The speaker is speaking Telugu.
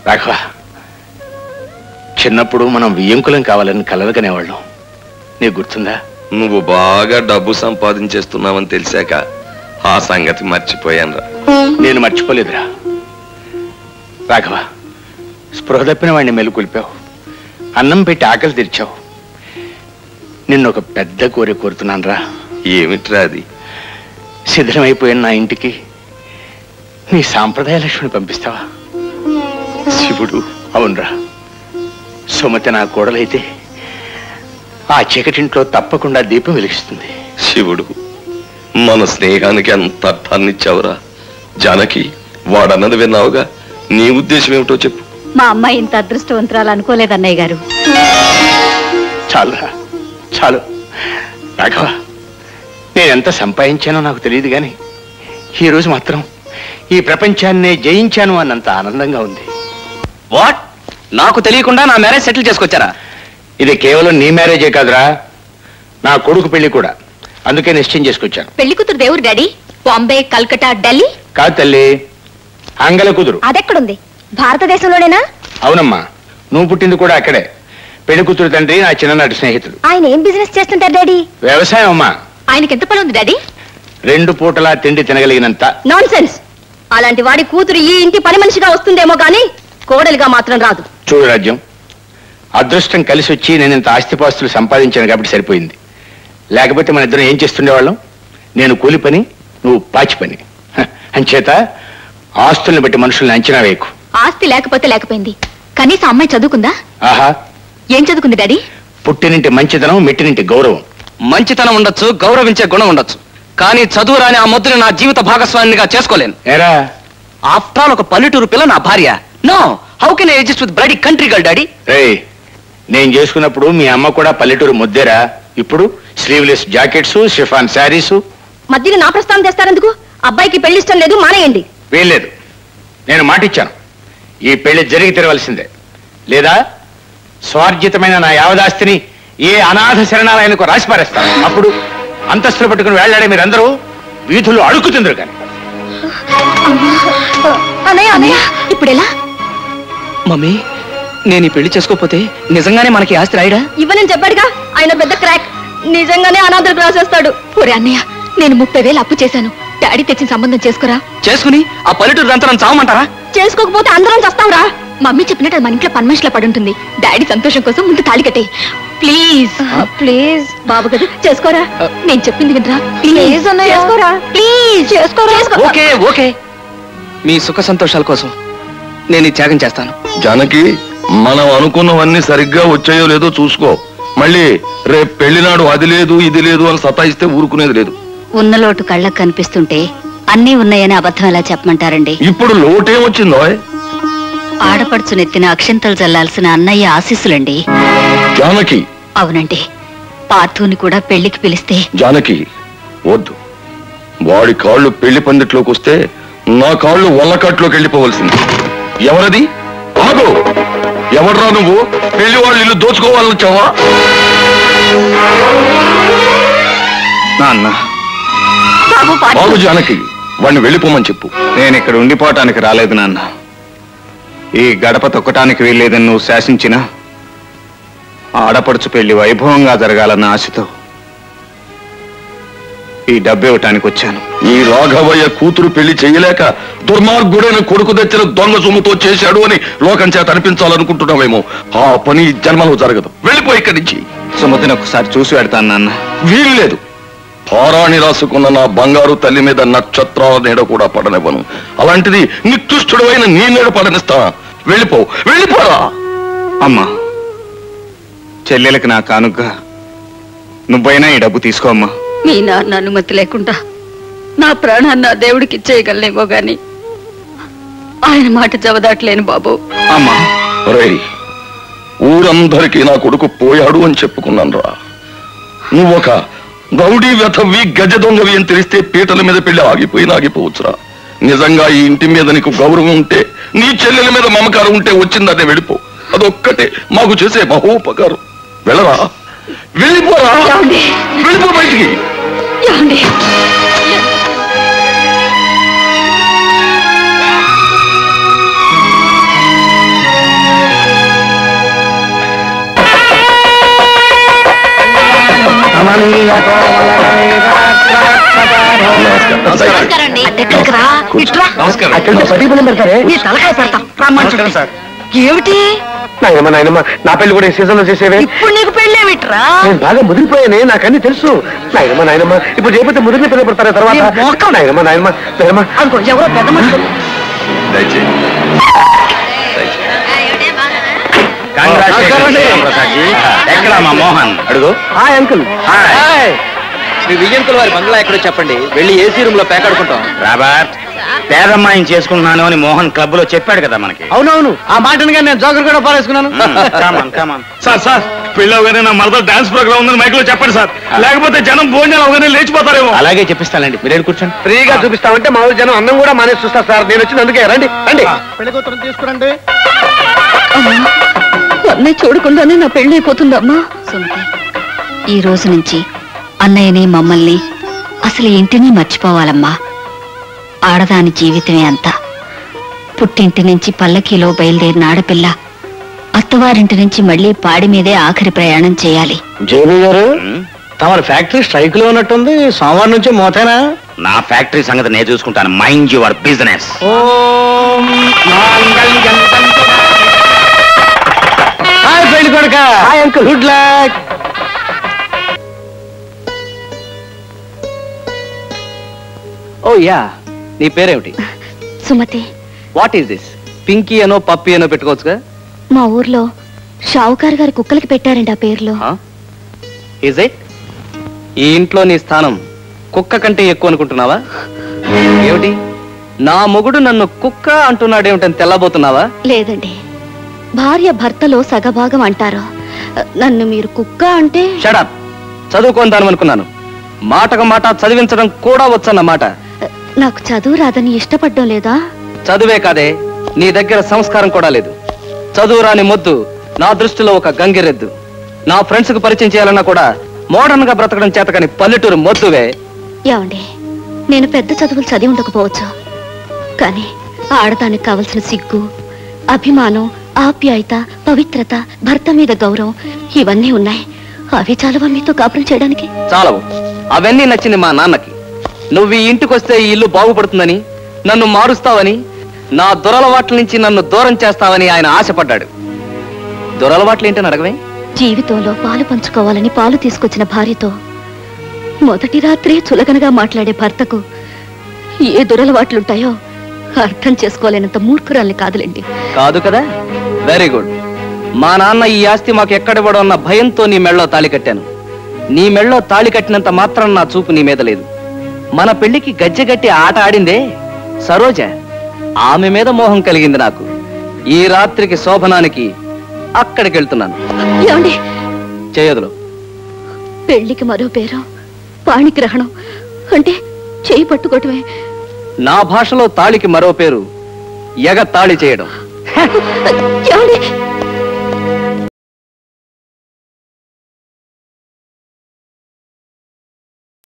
రాఘవ, చిన్నప్పుడు మనం వియ్యంకులం కావాలని కలలుకనేవాళ్ళం. నీకు గుర్తుందా? నువ్వు బాగా డబ్బు సంపాదించేస్తున్నావని తెలిసాక ఆ సంగతి మర్చిపోయానురా. నేను మర్చిపోలేదురా రాఘవ. స్పృహ తప్పిన వాడిని మెలుకొల్పావు, అన్నం పెట్టి ఆకలి తెరిచావు. నిన్ను ఒక పెద్ద కోరిక కోరుతున్నాను రా. ఏమిట్రా అది? శిథిలమైపోయిన నా ఇంటికి నీ సాంప్రదాయ లక్ష్మిని పంపిస్తావా? శివుడు. అవునరా, సుమతి నా కోడలైతే ఆ చీకటింట్లో తప్పకుండా దీపం వెలిగిస్తుంది. శివుడు, మన స్నేహానికి అంత అర్థాన్నిచ్చావురా. జానకి, వాడన్నది విన్నావుగా. నీ ఉద్దేశం ఏమిటో చెప్పు. మా అమ్మాయి ఇంత అదృష్టవంతురాలు అనుకోలేదు అన్నయ్య గారు. చాలురా, చాలు. రాఘవ, నేనెంత సంపాదించానో నాకు తెలియదు కానీ ఈరోజు మాత్రం ఈ ప్రపంచాన్నే జయించాను అన్నంత ఆనందంగా ఉంది. వాట్? నాకు తెలియకుండా నా మ్యారేజ్ సెటిల్ చేసుకొచ్చారా? ఇది కేవలం నీ మ్యారేజే కాదురా, నా కొడుకు పెళ్లి కూడా. అందుకే నిశ్చయం చేసుకొచ్చాను. పెళ్లి కూతురు దేవుడు డాడీ? బాంబే, కల్కటా, ఢిల్లీ? కాదు తల్లి, ఆంగల కుదురు. అదెక్కడుంది? భారతదేశంలోనేనా? అవునమ్మా, నువ్వు పుట్టింది కూడా అక్కడే. పెళ్లి కూతురు తండ్రి నా చిన్ననాటి స్నేహితుడు. ఆయన ఏం బిజినెస్ చేస్తుంటారు డాడీ? వ్యవసాయం అమ్మా. ఆయనకి ఎంత పని ఉంది డాడీ? 2 పూటలా తిండి తినగలిగినంత. Non sense. అలాంటి వాడి కూతురు ఈ ఇంటి పని మనిషిగా వస్తుందేమో గానీ కోడలిగా మాత్రం రాదు. చూడు రాజ్యం, అదృష్టం కలిసి వచ్చి నేను ఇంత ఆస్తిపాస్తులు సంపాదించాను కాబట్టి సరిపోయింది. లేకపోతే మన ఇద్దరం ఏం చేస్తుండేవాళ్ళం? నేను కూలి పని, నువ్వు పాచి పని. అంచేత ఆస్తుల్ని బట్టి మనుషుల్ని అంచనా వేయకు. ఆస్తి లేకపోతే లేకపోయింది, కనీసం అమ్మాయి చదువుకుందా? ఆహా, ఏం చదువుకుంది డాడీ? పుట్టినింటి మంచితనం, మెట్టినింటి గౌరవం. మంచితనం ఉండొచ్చు, గౌరవించే గుణం ఉండొచ్చు, కానీ చదువు రాని ఆ మొద్దుని నా జీవిత భాగస్వామినిగా చేసుకోలేను. ఏరా, ఆఫ్టర్ ఆల్ ఒక పల్లెటూరు పిల్ల నా భార్య. No, how can I adjust with bloody country girl daddy? రేయ్, నేను చేసుకున్నప్పుడు మీ అమ్మ కూడా పల్లెటూరు ముద్దేరా. ఇప్పుడు స్లీవ్లెస్ జాకెట్స్, షిఫాన్ శారీసు. మధ్యలో నా ప్రస్థానం తెస్తారెందుకు? అబ్బాయికి పెళ్లి ఇష్టం లేదు, మానేయండి. వీల్లేదు, నేను మాటిచ్చాను. ఈ పెళ్లి జరిగి తెరవలసిందే. లేదా స్వార్జితమైన నా యావదాస్తిని ఏ అనాథ శరణాలయానికి రాసి పారేస్తాను. అప్పుడు అంతస్తులు పట్టుకుని వేళ్లాడే మీరందరూ వీధులు అడుక్కుతుందరు. కానీ అన్నయ్య అన్నయ్య ఇప్పుడు ఎలా? మమ్మీ, నేను ఈ పెళ్లి చేసుకోకపోతే నిజంగానే మనకి ఆస్తి రాయడా? ఇవ్వనని చెప్పాడుగా, ఆయన పెద్ద క్రాక్. నిజంగానే అనాథలకు రాసేస్తాడు. ఒరే అన్నయ్య, నేను 30,000 అప్పు చేశాను. డాడీ తెచ్చిన సంబంధం చేసుకురా. చేసుకుని ఆ పల్లెటూరు అంతా చావమంటారా? చేసుకోకపోతే అందరం చేస్తాంరా. మమ్మీ చెప్పినట్టు మన ఇంట్లో పని మనిషిలో పడుంటుంది. డాడీ సంతోషం కోసం ముందు తాళి కట్టే. Please please. బాబు కదా, చేసుకోరా. నేను చెప్పింది వినరా. ప్లీజ్ అన్నయ్య, చేసుకోరా. ప్లీజ్ చేసుకోరా. ఓకే ఓకే, మీ సుఖ సంతోషాల కోసం నేను ఈ త్యాగం చేస్తాను. జానకి, మనం అనుకున్నవన్నీ సరిగ్గా వచ్చాయో లేదో చూసుకో. మళ్ళీ రేపు పెళ్లినాడు అది లేదు ఇది లేదు అని సతాయిస్తే ఊరుకునేది లేదు. ఉన్న లోటు కళ్ళకు కనిపిస్తుంటే అన్నీ ఉన్నాయని అబద్ధం ఎలా చెప్పమంటారండి? ఇప్పుడు లోటేమొచ్చిందో? ఆడపడుచు నెత్తిన అక్షంతలు చల్లాల్సిన అన్నయ్య ఆశీస్సులండి. జానకి. అవునండి, పార్థుని కూడా పెళ్లికి పిలిస్తే. జానకి, వద్దు. వాడి కాళ్ళు పెళ్లి పందిట్లోకి వస్తే నా కాళ్ళు వల్లకట్లోకి వెళ్ళిపోవలసింది. ఎవరది? ఆగు! ఎవడ్రా నువ్వు? పెళ్లి వాళ్ళు ఇల్లు దోచుకోవాలని వచ్చావా? నాన్న, బాబు జానకి, వాడిని వెళ్ళిపోమని చెప్పు. నేను ఇక్కడ ఉండిపోవటానికి రాలేదు నాన్న. ఈ గడప తొక్కటానికి వీల్లేదని నువ్వు శాసించిన ఆడపడుచు పెళ్లి వైభవంగా జరగాలన్న ఆశతో ఈ డబ్బు ఇవ్వటానికి వచ్చాను. ఈ రాఘవయ్య కూతురు పెళ్లి చెయ్యలేక దుర్మార్గుడైన కొడుకు తెచ్చిన దొంగ సొమ్ముతో చేశాడు అని లోకం చేత అనిపించాలనుకుంటున్నావేమో. ఆ పని జన్మలో జరగదు. వెళ్ళిపో ఇక్కడి నుంచి. సుమతిని ఒకసారి చూసి పెడతాను నాన్న. వీల్లేదు. పారాణి రాసుకున్న నా బంగారు తల్లి మీద నక్షత్రాల నీడ కూడా పడనివ్వను. అలాంటిది నికృష్టుడైన నీ నీడ పడనిస్తా. వెళ్ళిపో, వెళ్ళిపోరా. అమ్మా, చెల్లెలకి నా కానుక నువ్వైనా ఈ డబ్బు తీసుకో అమ్మా. మీ నాన్న అనుమతి లేకుండా నా ప్రాణాన్ని ఆ దేవుడికి ఇచ్చేయగలనేమో గాని ఆయన మాట జవదాట్లేను బాబు. అమ్మా, రేయ్, ఊరందరికీ నా కొడుకు పోయాడు అని చెప్పుకున్నాను రా. నువ్వొక గౌడీ వ్యథవి గజ దొంగవి అని తెలిస్తే పీటల మీద పెళ్లి ఆగిపోవచ్చురా. నిజంగా ఈ ఇంటి మీద నీకు గౌరవం ఉంటే, నీ చెల్లెల మీద మమకారం ఉంటే వచ్చిందనే వెళ్ళిపో. అదొక్కటే మాకు చేసే మహోపకారం. వెళ్ళరా, వెళ్ళిపోరా, వెళ్ళిపో బయటికి. ఏమిటి నాయనమ్మ నా పెళ్లి కూడా ఈ సీజన్ లో చేసేవే. ఇప్పుడు నీకు పెళ్ళేమిట్రా? నేను బాగా ముదిరిపోయానే, నాకన్నీ తెలుసు. నాయనమ్మ ఇప్పుడు చేయకపోతే ముదిరిన పిల్లలు పడతారా తర్వాత? నాయనమ్మ అనుకో ఎవరో పెద్ద మనుషులు. ఎక్కడ మా మోహన్ అడుగు. Hi uncle. మీ విజయంకుల వారి బంగ్లా ఎక్కడో చెప్పండి, వెళ్ళి ఏసీ రూమ్ లో పేకాడుకుంటాం. రాబర్ట్, పేదమ్మాయిని చేసుకుంటున్నాను అని మోహన్ క్లబ్ లో చెప్పాడు కదా మనకి. అవునవును, ఆ మాటని నేను జోకర్ కూడా పారేసుకున్నాను. సార్ పెళ్ళవగానే నా మరద డాన్స్ ప్రోగ్రామ్ ఉందని మైక్ లో చెప్పండి సార్, లేకపోతే జనం భోజనాలు అవగానే లేచిపోతారేమో. అలాగే చెప్పిస్తానండి, మీరేడు కూర్చోండి. ఫ్రీగా చూపిస్తామంటే మా ఊరి జనం అన్నం కూడా మానేసి చూస్తారు సార్. నేను వచ్చింది అందుకే. రండి రండి, పెళ్లి కూతురు తీసుకురండి. అన్నయ్య చూడకుండానే నా పెళ్లి అయిపోతుందమ్మా. సుమతి, ఈ రోజు నుంచి అన్నయ్యని మమ్మల్ని అసలు ఇంటిని మర్చిపోవాలమ్మా. ఆడదాని జీవితమే అంతా. పుట్టింటి నుంచి పల్లకీలో బయలుదేరిన ఆడపిల్ల అత్తవారింటి నుంచి మళ్ళీ పాడి మీదే ఆఖరి ప్రయాణం చేయాలి. జేబీ గారు, తమరి ఫ్యాక్టరీ స్ట్రైక్ లో ఉన్నట్టుంది. సోమవారం నుంచి మోతేనా? నా ఫ్యాక్టరీ సంగతి నేను చూసుకుంటాను. Mind your business. హాయ్ పెళ్లి కొడుక. Hi uncle, good luck. Oh yeah, నీ పేరేమిటి? Sumathi. What is this? Pinky అనో పప్పి అనో పెట్టుకోవచ్చుగా. మా ఊర్లో షావుకారు గారి కుక్కలకి పెట్టారండి ఆ పేర్లు. Is it? ఈ ఇంట్లో నీ స్థానం కుక్క కంటే ఎక్కువ అనుకుంటున్నావా? ఏమిటి, నా మొగుడు నన్ను కుక్క అంటున్నాడేమిటని తెల్లబోతున్నావా? లేదండి, భార్య భర్తలో సగభాగం అంటారు. నన్ను మీరు కుక్క అంటే? షడప్, చదువుకుందాను అనుకున్నాను. మాటకు మాట చదివించడం కూడా వచ్చన్నమాట. నాకు చదువు రాదని ఇష్టపడ్డం లేదా? చదువే కాదే, నీ దగ్గర సంస్కారం కూడా లేదు. చదువు రాని మొద్దు నా దృష్టిలో ఒక గంగిరెద్దు. నా ఫ్రెండ్స్ కు పరిచయం చేయాలన్నా కూడా మోడర్న్ గా బ్రతకడం చేత కాని పల్లెటూరు మొద్దువే. ఏమండి, నేను పెద్ద చదువులు చదివి ఉండకపోవచ్చు, కానీ ఆడదానికి కావలసిన సిగ్గు, అభిమానం, ఆప్యాయత, పవిత్రత, భర్త మీద గౌరవం ఇవన్నీ ఉన్నాయి. అవి చాలవా మీతో కాపురం చేయడానికి? చాలవు. అవన్నీ నచ్చింది మా నాన్నకి. నువ్వు ఈ ఇంటికొస్తే ఈ ఇల్లు బాగుపడుతుందని, నన్ను మారుస్తావని, నా దురలవాట్ల నుంచి నన్ను దూరం చేస్తావని ఆయన ఆశపడ్డాడు. దురలవాట్లు ఏంటని అడగవే? జీవితంలో పాలు పంచుకోవాలని పాలు తీసుకొచ్చిన భార్యతో మొదటి రాత్రి చులకనగా మాట్లాడే భర్తకు ఏ దురలవాట్లుంటాయో అర్థం చేసుకోలేనంత మూర్ఖురాల్ని కాదులేండి. కాదు కదా, వెరీ గుడ్. మా నాన్న ఈ ఆస్తి మాకు ఎక్కడివ్వడం అన్న భయంతో నీ మెళ్ళో తాళి కట్టాను. నీ మెళ్ళో తాళి కట్టినంత మాత్రం నా చూపు నీ మీద లేదు. మన పెళ్లికి గజ్జెగట్టి ఆట ఆడిందే సరోజ, ఆమె మీద మోహం కలిగింది నాకు. ఈ రాత్రికి శోభనానికి అక్కడికి వెళ్తున్నాను. ఏమండి, చేయదులు. పెళ్లికి మరో పేరు పాణిగ్రహణం, అంటే చేయి పట్టుకోవటమే. నా భాషలో తాళికి మరో పేరు ఎగ తాళి చేయడం. ఏమండి,